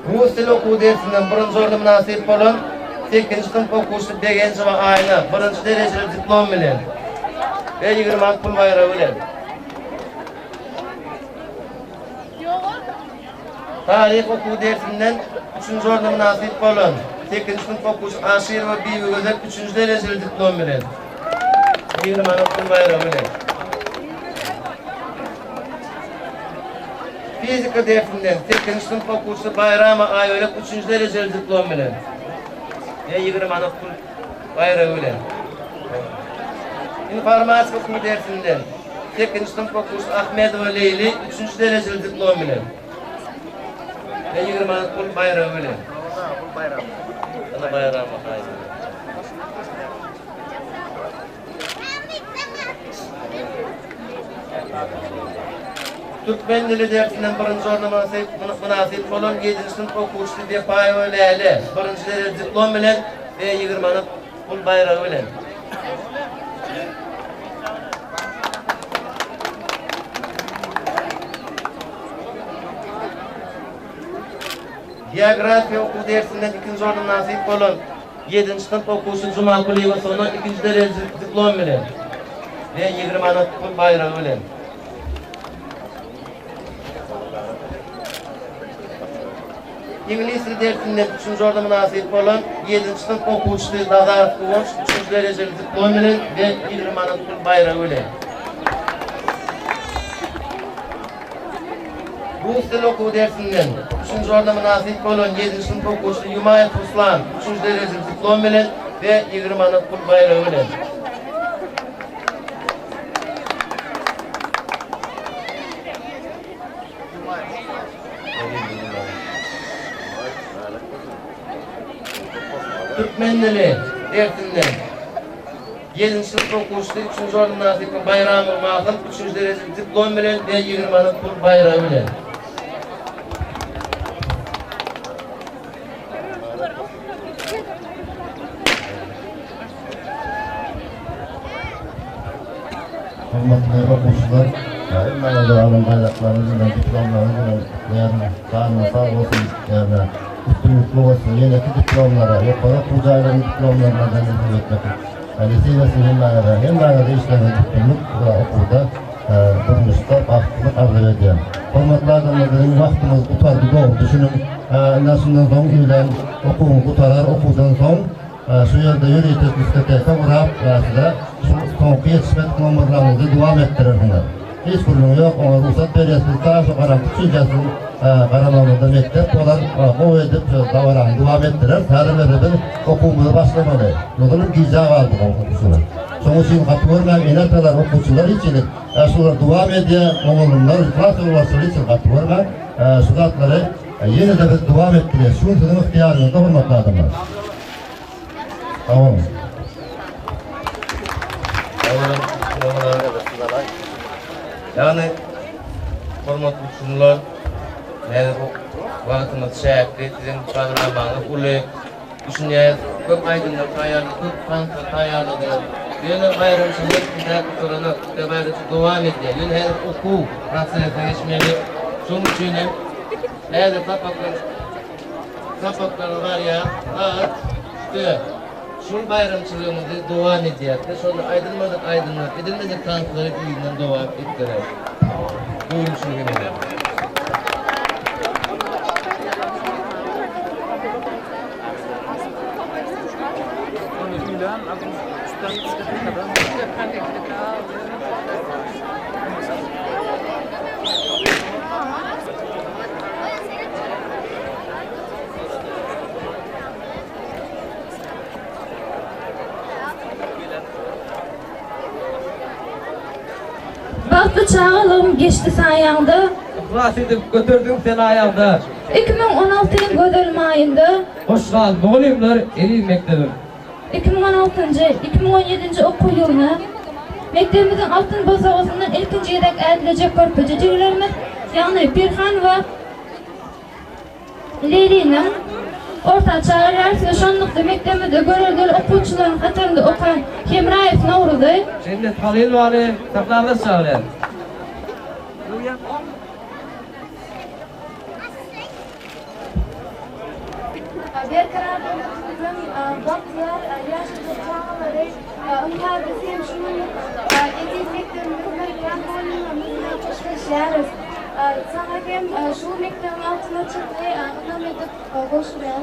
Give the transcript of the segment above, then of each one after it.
Rus dili okuw dersinden birinci orda münasip bolan 8-nji sınıf okuwçy Degençewa Ayna birinci derejeli diplom bilen ve 20 manat pul bayrağı bilen. Tarih okuw dersinden 3-nji orda münasip bolan 8-nji sınıf okuwçy Aşir we Bibi Gözel 3-nji derejeli diplom bilen 20 manat pul bayrağı bilen. Fizika dersinden 8-nji sınıf okuwçy Bayrama Ayölek 3-nji derejeli diplom bilen ve 20 manat pul bayrağı bilen. İnformatika okuw dersinden 8-nji sınıf okuwçy Ahmedowa Leyli 3-nji derejeli diplom bilen ve 20 manat pul bayrağı bilen. Ana Bayrama Ayölek. Türkmen dili dersinden birinci orda münasip bolan 7-nji sınıf okuwçy Depayewa Leyli birinci derejeli diplom bilen ve 20 manat pul bayrağı bilen. Geografiya okuw dersinden 2-nji orda münasip bolan 7-nji sınıf okuwçy Jumakuliyewa Sona 2-nji derejeli diplom bilen ve 20 manat pul bayrağı bilen. İngiliz dili dersinden 3-nji orda münasip bolan 7-nji sınıf okuwçy Nazarov Kıvanç 3-nji derejeli diplom bilen ve 20 manat pul bayrağı bilen. Rus dili okuw dersinden 3-nji orda münasip bolan 7-nji sınıf okuwçy Yumayev Ruslan 3-nji derejeli diplom bilen ve 20 manat pul bayrağı bilen. Türkmen dili dersinden 7-nji sınıf okuwçy 3-nji orda münasip Bayramul Makıl 3-nji derejeli diplom bilen ve 20 manat pul bayrağı bilen. Hürmetli okuyucular, ümmeyle alın bayraklarınızla, diplomlarınızla, kanun sağ olsun, üstünlüklü olsun, yeneki diplomlara, yukarı kucayların diplomlarına da nefret etmek. Liseylesin hemlerde işlerine üstünlük okulda bulmuşta vaktini arzu ediyorum. Hürmetli adamlarının vaktimiz tutardı doğru düşünün. Nasından son üylen okuğunu tutarlar, okudan son şu yerde yürüyecek diskoteka uğrap size sonki yetişmek numaralarınızı devam ettirirler. Hiç kurulum yok, ona ruhsat veriyorsunuz, karşı karanlık düşüncesini karamamızda mektep olan o edip davranı devam ettirir. Tarihleri bir okumaya başlamalı. Yolunun gizağı aldık okucular. Sonra şimdi katılırlar, inatalar okucular için şunlar devam ediyor, oğlumlar, iflas olmasını için katılırlar. Şu zatları yine de biz devam ettiriyor. Şunun sizin ihtiyarınızda hürmetli adamlar. Tamam. Yani hormatly sunular, meni bu wagtyňyz şäkli sizin programmaňyz uly düşünýär, köp aýdymlar taýýarlyk, köp kanka taýýarlyk. Ýöne aýrymçylyk bilen sorunu debäde dowam edýär. Ýöne her okuw prosesinä geçmeli. Şoň üçin hem häzir tapaklar var ya, şol bayramçylygymyzy dowam edýär. Şonu aýdymlar, edilmejek kankalar ýüzünden dowam etdirär. Buyuruşyny Vakti çağılım geçti sayanda. Iflas edip götürdün sen ayağında. 2016 yıl Gödölme ayında. Hoş geldin oğlumlar, Elil Mektebi. 2016-2017 okul yılına mektebimizin altın basağısından ilkinci yedek edilecek körpececilerimiz yani Birhan ve Leyli'nin orta çağrılar şanlıklı mektebimizde görevli okuyucuların katında okuyan Kemrayev Navruz'u. Şimdi Halil Vali taklarla çağırıyor. berqararlığını bizim baktılar, yaşlı çağları, onlar bizim şunun eziz mektebimizin yan boynuna işleşeriz. Sana hem şu mektebin altına çıktı, ondan edip koşuyor.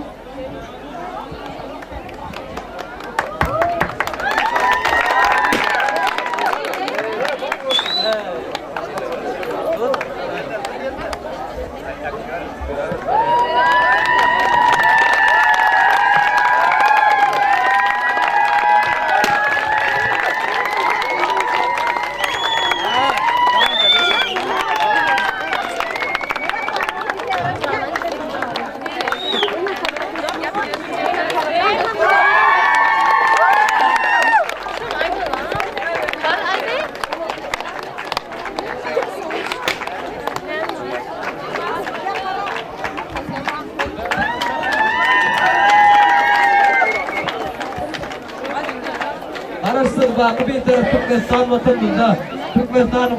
Arasız bakı bir taraf Türkmenistan vatanında, Türkmenistan'ın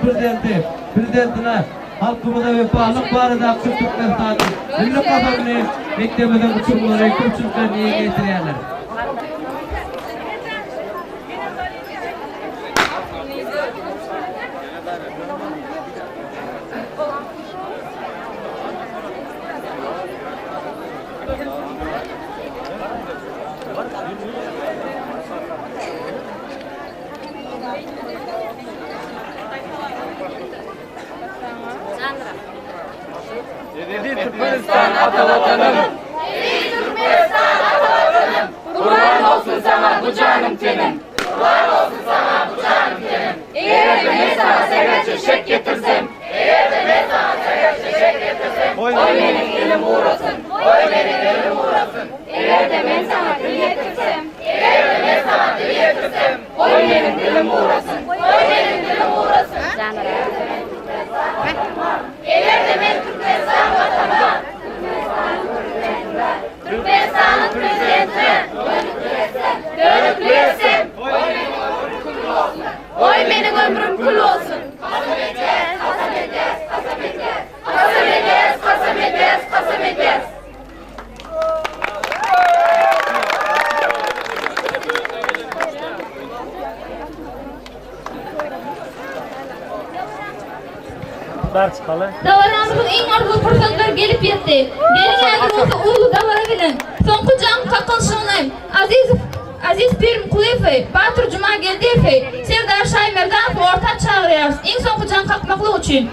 prezidentine, halkımıza vefalık barıda aktif Türkmenistan'ın milli kadarını mektebimizin uçumları, küçüklerini iyi getirenler. Türkmenistan atavatanım, ey Türkmenistan atavatanım, kurban olsun sana bu canım tenim, kurban olsun sana bu canım tenim. Eğer de ne sana sever çiçek getirsem, eğer de ne sana sever çiçek getirsem, oy benim elim uğrasın, oy benim elim uğrasın. Eğer de ben sana dil getirsem, eğer de ben sana dil getirsem, oy benim dilim uğrasın, oy benim dilim uğrasın. Eğer de ben Türkmenistan vatanı, Türkmenistan'ın prezidenti, dönüklüyesem, oy benim ömrüm kul olsun. Kasım edeceğiz, kasım edeceğiz, kasım edeceğiz, kasım edeceğiz, kasım edeceğiz, kasım edeceğiz. Davalarımızın en arzu fırsatları gelip yetti. Gelin ağzımızı uğurlu davara bilin. Sonku can kakılşığınayım. Aziz Pirim Kulefe, Batır Cuma Geldefe, Serdar Şahin Merdanov orta çağırıyoruz. En sonku can kalkmaklık için.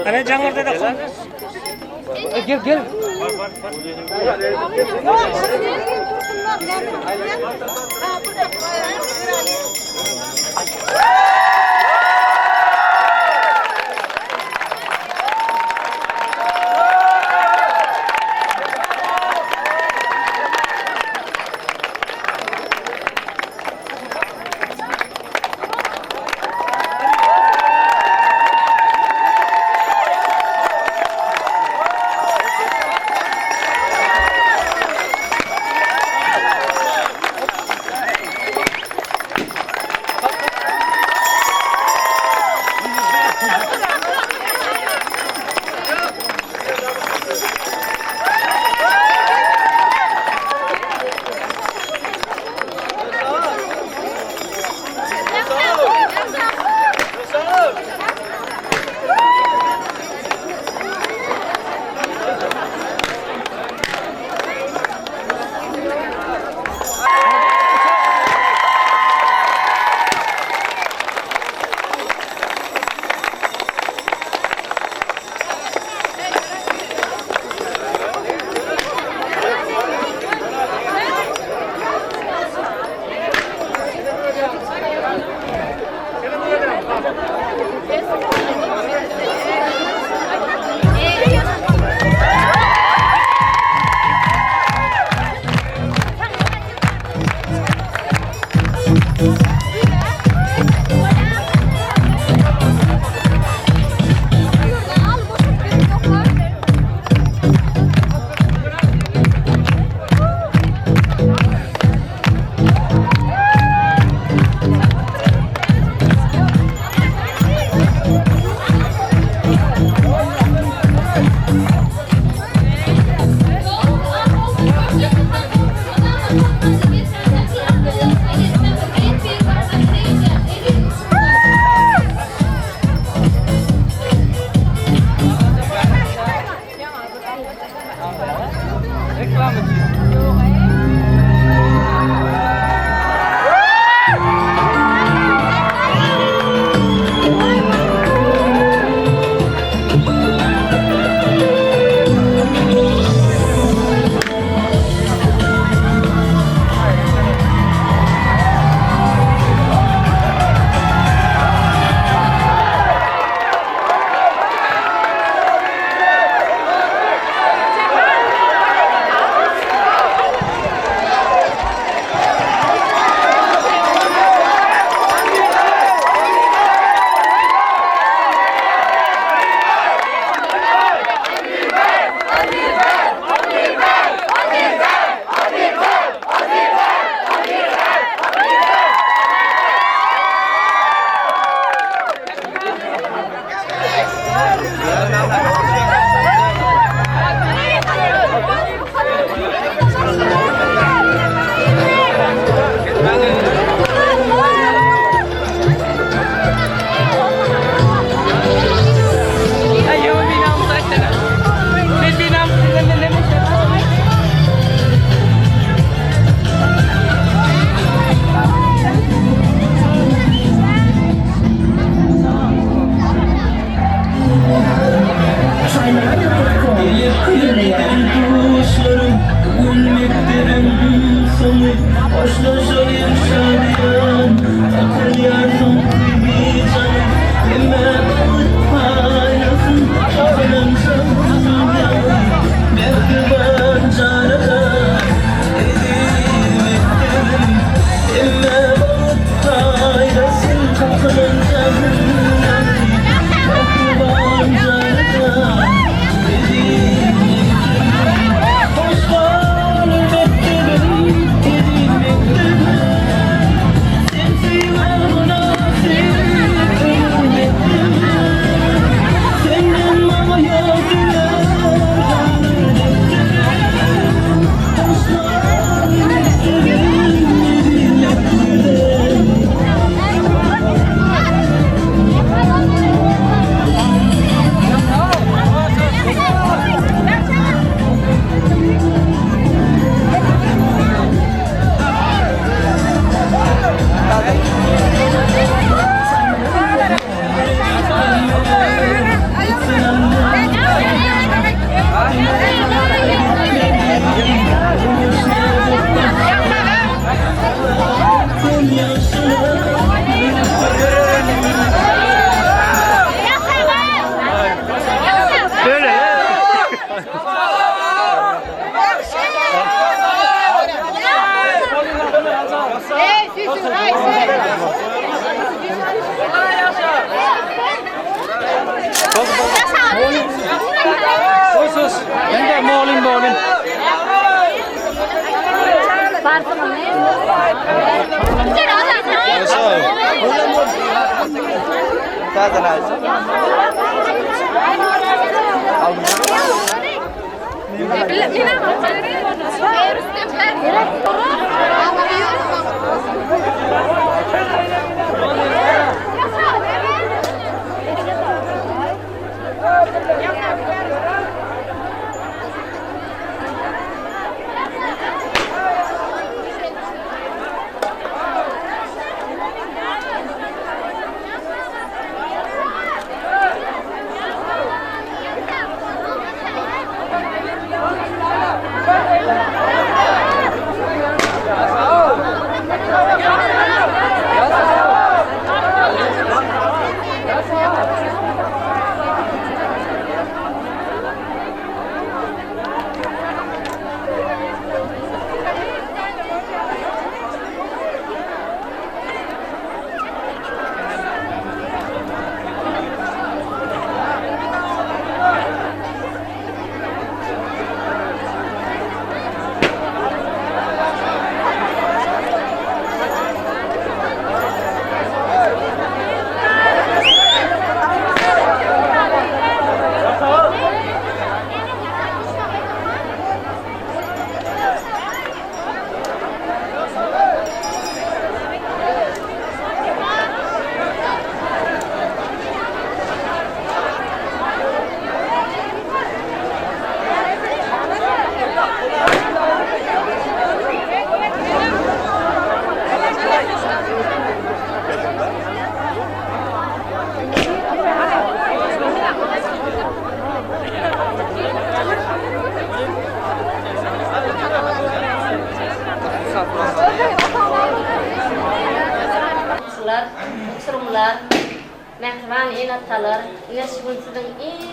Ana jangan orada da. Gel. Sus. Ende molim. Uçurumlar, mehriban inatalar, nesbunsizin en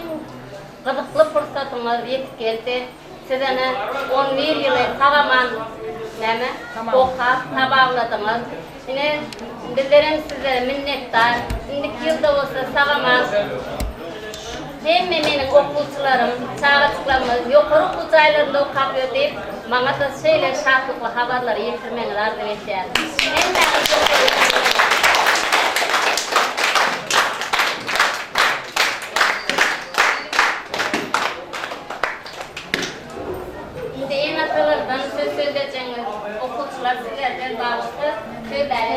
gıdıklı fırsatınız yetip geldi. Sizene 11 yılı sağaman oka tabağladınız. Yine bizlerin size minnettar. 2 yılda olsa sağaman hem menin okulçularım, çağaçıklarımız yukarı kuzaylarında okapıyor deyip bana da şöyle şartlıklı haberleri yetirmeni arzu edeceğim. Şimdi en atalardan söz söyleyeceğiniz okulçular sizlerden bağlısı söylerler.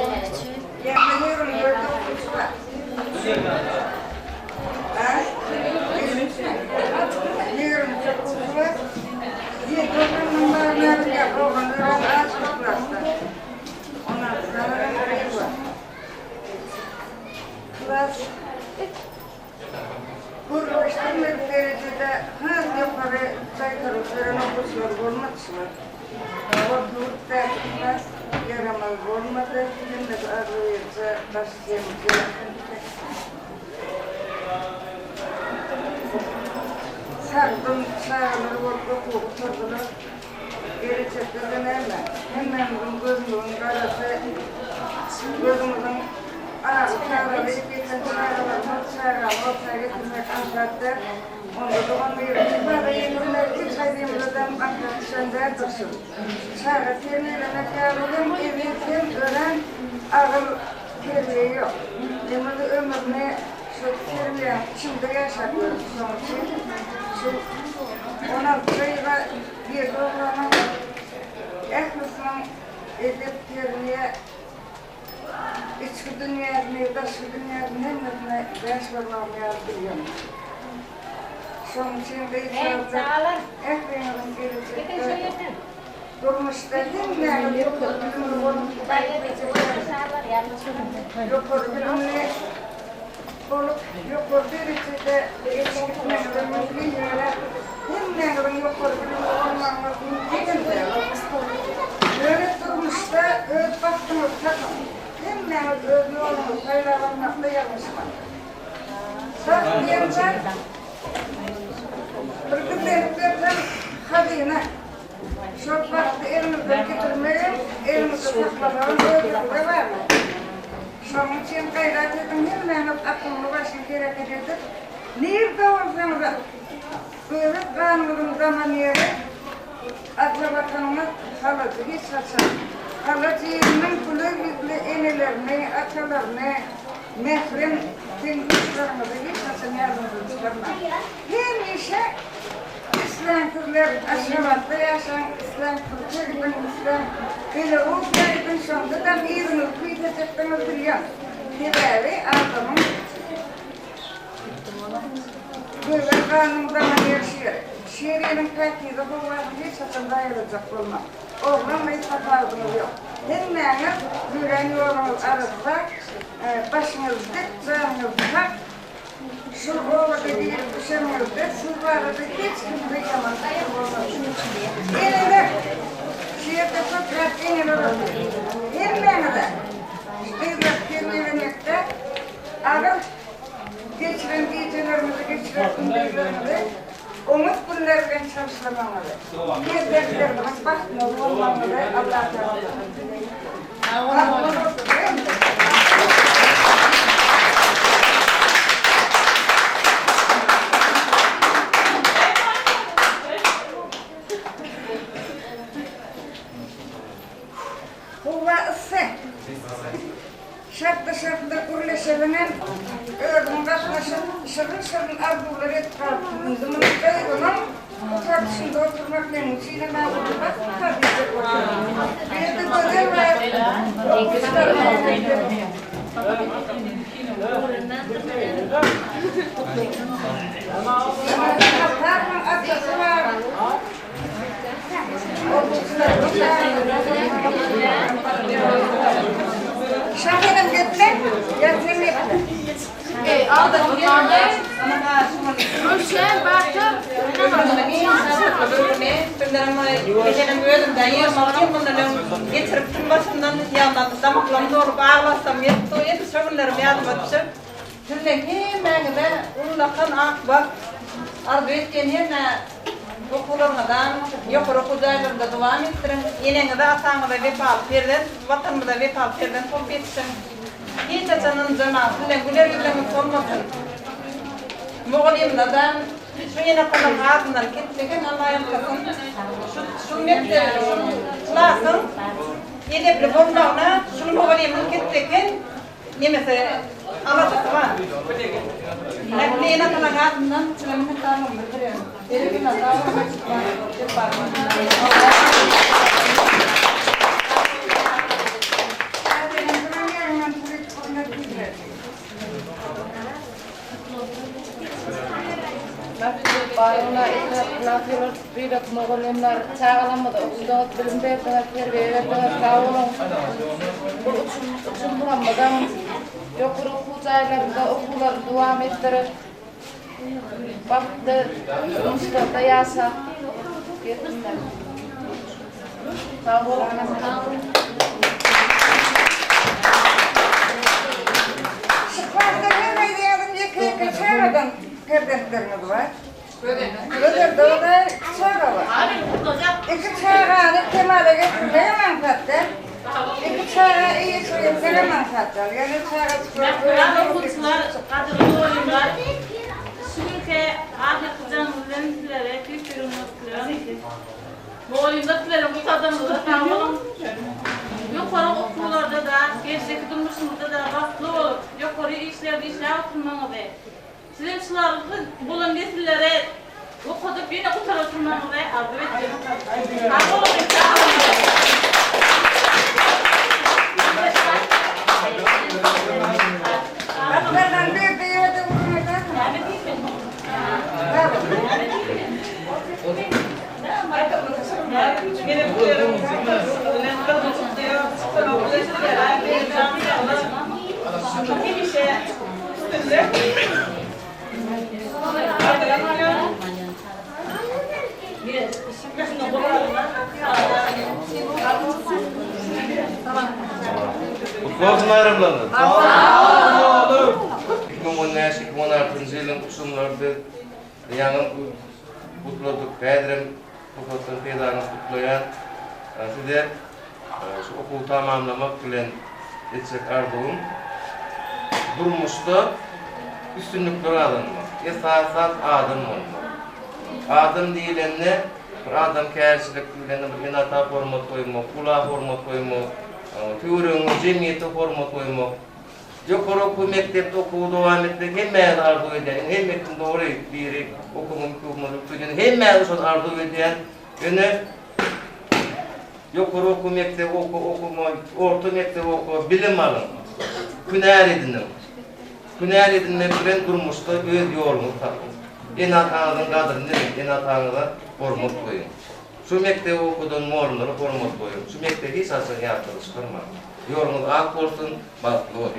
Kuruluşturmak derecede her yukarı sayılarının okullar olmaksızlar. Okuluk dertler yaramaz olmadı. Şimdi arayınca başlayınca sardım, sağları orada kurtardılar. Geri çektiler hemen gözümün karası, gözümün ağrı çağrılı, geçen çağrılar, ortaya getirmek anlattı. Onda da 11 yılda yeniler hiç haydımızdan anlatışan derdirsin. Çağrı termilemek yavrum, eviyetim ölen ağır terliği yok. Demeli ömrüne şu terliğin içinde yaşatıyoruz sonuçta. Şu 16 ayda bir doğranın ehlisinin edip terliğe içki dünyasını, dışkı dünyasını hemmetine yaşlarlamaya biliyorum. Son içinde içeride ekmeğinin gelecekte durmuşta hem yok yukarı bilimle olup yukarı bir içinde geçitmekten mümkün yerler hem yukarı bilimle olmanlar mümkün böyle durmuşta öz baktığımız takım hem öz yolumuz hayranlanmakta yanlışmak. Söz diyenler Bırkıt denizlerden hazine, Çok vakti elimizden getirmeyin, elimizde saklamanın ödülü var. Şunun için gayret edin, hemen aklımda başını gerek edildi. Nerede olsanız da, böyle kanunun zaman yeri, akla bakanımız halıcı, hiç saçar. Halıcı yerinin kulu yüzlü enelerine, atalarına, mehrem zenginliklerimize hiç saçan yardımcı çıkarmaz. Her işe İslam kızlar aşağıda yaşayan İslam kızlarının İslam böyle o garibin sonunda da biriniz kıyıtacaktınız biliyor. Teberi adamın böyle kanundan yaşıyor. Şiirinin kalkıydı bu var hiç saçın dayanacak olmaz. Oğlan hiç hatardınız yok. Dinleyin, güven yolunuz arasında başınız dik, canınız tak. Şu oğla dediğim düşemiyordu, şu arada hiç kimse yalan olmaz. Elinde şiirde çok rahat enil olabilir. Ellerine de, devlet kirlilenekte, ağır geçiren gecelerimizi, geçiren günlerimizi, umut günlerden çalıştırmamalı. Bir dertlerimiz bakmalı olmamalı, Allah'a emanet. Şartda kurleşebilen öğrenin başına şırın arzuları et kalktığında bunu kayıbının bu tartışında oturmak benim için mağdur bak tabii ki bir de böyle var. Hatta atası var. Şahirim gitme, yardım etme. Aldım geldi. Ölçen baktım. Benim özümden yerim bunların getirip başımdan yandan damaklarımda olup ağlasam yetti şögünlerim yardım etmişim. Tülle hemen de ullakan akbak arzu etken yerine okullarından yukarı okudaylarında devam ettirin. Yenene de atanı da vefalı verden, vatanı da vefalı verden top etsin. Hiç açanın cana, güler yüzlerini sormasın. Moğolim'de de şu yine kalan ardından gittiğin Allah'ın kasın. Şu mekleri, şu lasın, yedepli borlağına, şu Moğolim'in gittiğin nemesi anlatısı var. Yine kalan ardından çilemini kalmam bitiriyorum. Deribine dağılmak yaparım. Bayramlar, etraflar, büyük moğolimler çağalamadı. Okulda bilim verdiler, terbiye verdiler, sağ olun. Bu üçün bulamadan yukarı okul caylarında okullar devam ettirir. Baktı, Mustafa'da yasa. Yetimler. Sağ olun. Şıklarda ne diyelim yıkayık çağırdan perdentlerimiz var. Öder doğada çağı var. İki çağı kemale getirmeye manfaatlar. İki çağı iyi suyetleri manfaatlar. Yani çağı çıkıyor. Okulcular, kadınlı oyunlar, şükürke ahir kucağımızdan sizlere büyük ürünü kılıyorum. Bu oyunda sizlere bu tadımızda sağolun. Yukarı okullarda da, gerçek durmuşumuzda da basılı olup, yukarı işler oturmamızı. Sizin şılarınızı bulun nesillere okudup yine kutar oturmamızı arzu ediyorum. Sağ olun, sağ olun. Baklardan bir de yerde vurmayacak mı? Kutlu olsun ayrımlarınız. Sağ olun. 2015-2016 yılın kuşumlardı. Yanım kutladık. Kadir'im Okutun peydanı kutlayan size şu okulu tamamlamak bilen etsek arzuum. Durmuşta üstünlükleri alınmak, esasat adım olmak. Adım değilenle bir adam kârçilik değilenle bir inata hormat koymak, kula hormat koymak, tüyürüğünü, cemiyete hormat koymak. Yukarı oku mektepte okuğu devam etmek hem meyil arzu eden, hem metin doğru biri okumum, hem meyil son arzu eden, yine yukarı oku mektep okuma, orta mektep oku, bilim alın, küner edinin. Küner edinmek bilen durmuşta öz yolunu tapın. En atanızın kadrini en atanıza hormat koyun. Şu mektebi okudun morunları hormat koyun. Şu mektebi hiç asıl yaptığını çıkarma. Yolunuz ak olsun, balıklı olun.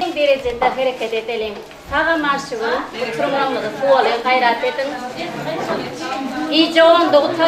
En derecede hareket edelim. Sağa marşıvı, oturmamızı, tuvalı, gayret edin. İyice 19